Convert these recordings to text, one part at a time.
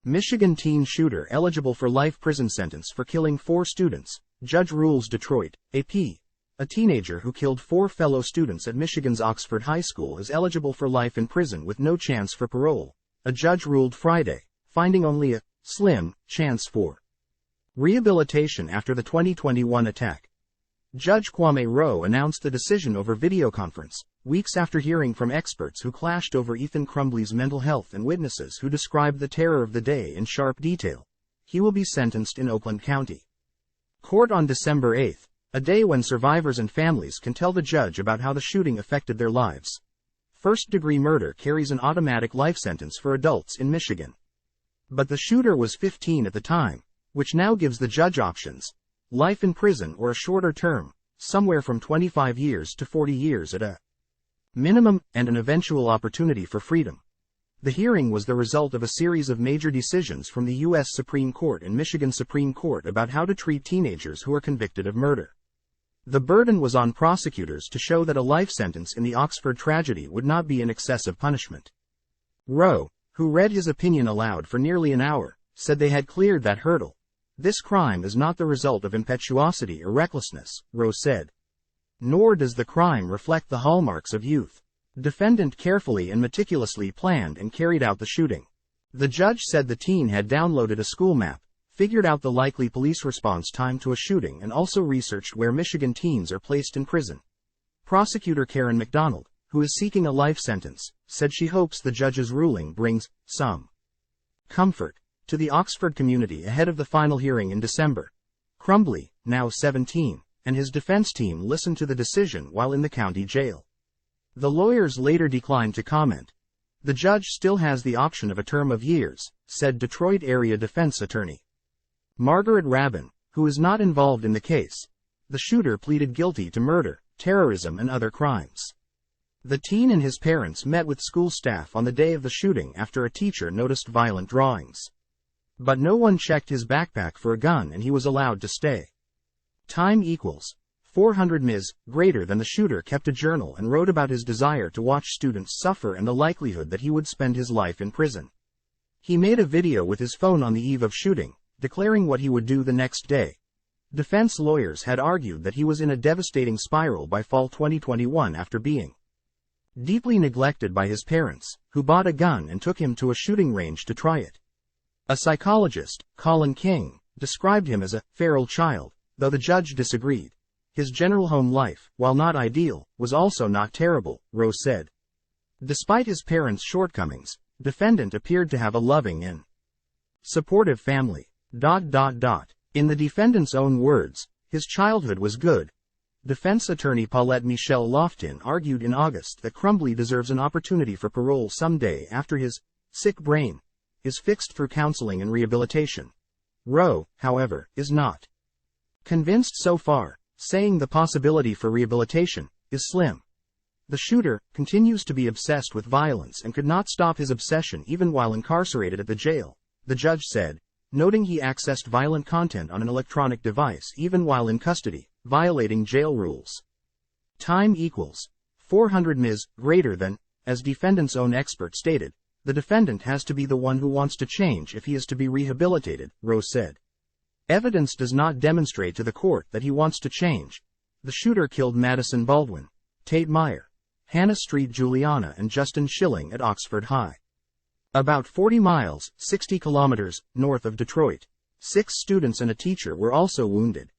Michigan teen shooter eligible for life prison sentence for killing 4 students, judge rules. Detroit, AP. A teenager who killed 4 fellow students at Michigan's Oxford High School is eligible for life in prison with no chance for parole, a judge ruled Friday, finding only a slim chance for rehabilitation after the 2021 attack. Judge Kwamé Rowe announced the decision over videoconference, weeks after hearing from experts who clashed over Ethan Crumbley's mental health and witnesses who described the terror of the day in sharp detail. He will be sentenced in Oakland County Court on December 8, a day when survivors and families can tell the judge about how the shooting affected their lives. First-degree murder carries an automatic life sentence for adults in Michigan. But the shooter was 15 at the time, which now gives the judge options: life in prison or a shorter term, somewhere from 25 years to 40 years at a minimum, and an eventual opportunity for freedom. The hearing was the result of a series of major decisions from the U.S. Supreme Court and Michigan Supreme Court about how to treat teenagers who are convicted of murder. The burden was on prosecutors to show that a life sentence in the Oxford tragedy would not be an excessive punishment. Rowe, who read his opinion aloud for nearly an hour, said they had cleared that hurdle. "This crime is not the result of impetuosity or recklessness," Rowe said. "Nor does the crime reflect the hallmarks of youth. Defendant carefully and meticulously planned and carried out the shooting." The judge said the teen had downloaded a school map, figured out the likely police response time to a shooting, and also researched where Michigan teens are placed in prison. Prosecutor Karen McDonald, who is seeking a life sentence, said she hopes the judge's ruling brings some comfort to the Oxford community ahead of the final hearing in December. Crumbley, now 17, and his defense team listened to the decision while in the county jail. The lawyers later declined to comment. "The judge still has the option of a term of years," said Detroit area defense attorney Margaret Rabin, who is not involved in the case. The shooter pleaded guilty to murder, terrorism, and other crimes. The teen and his parents met with school staff on the day of the shooting after a teacher noticed violent drawings. But no one checked his backpack for a gun and he was allowed to stay. Time equals 400 Ms. greater than the shooter kept a journal and wrote about his desire to watch students suffer and the likelihood that he would spend his life in prison. He made a video with his phone on the eve of shooting, declaring what he would do the next day. Defense lawyers had argued that he was in a devastating spiral by fall 2021 after being deeply neglected by his parents, who bought a gun and took him to a shooting range to try it. A psychologist, Colin King, described him as a feral child, though the judge disagreed. His general home life, while not ideal, was also not terrible, Rowe said. Despite his parents' shortcomings, defendant appeared to have a loving and supportive family. In the defendant's own words, his childhood was good. Defense attorney Paulette Michelle Loftin argued in August that Crumbley deserves an opportunity for parole someday after his sick brain is fixed through counseling and rehabilitation. Rowe, however, is not convinced so far, saying the possibility for rehabilitation is slim. The shooter continues to be obsessed with violence and could not stop his obsession even while incarcerated at the jail, the judge said, noting he accessed violent content on an electronic device even while in custody, violating jail rules. Time equals 400 Ms. greater than, as defendant's own expert stated. The defendant has to be the one who wants to change if he is to be rehabilitated, Rowe said. Evidence does not demonstrate to the court that he wants to change. The shooter killed Madison Baldwin, Tate Meyer, Hannah Street Juliana and Justin Schilling at Oxford High. About 40 miles, 60 kilometers, north of Detroit. 6 students and a teacher were also wounded.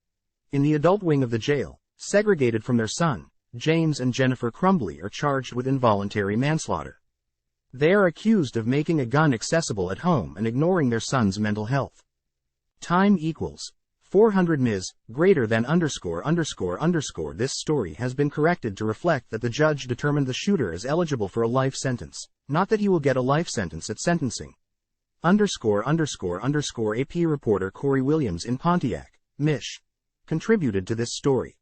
In the adult wing of the jail, segregated from their son, James and Jennifer Crumbley are charged with involuntary manslaughter. They are accused of making a gun accessible at home and ignoring their son's mental health. Time equals 400 Ms. greater than ____. This story has been corrected to reflect that the judge determined the shooter is eligible for a life sentence, not that he will get a life sentence at sentencing. AP reporter Corey Williams in Pontiac, Mich. contributed to this story.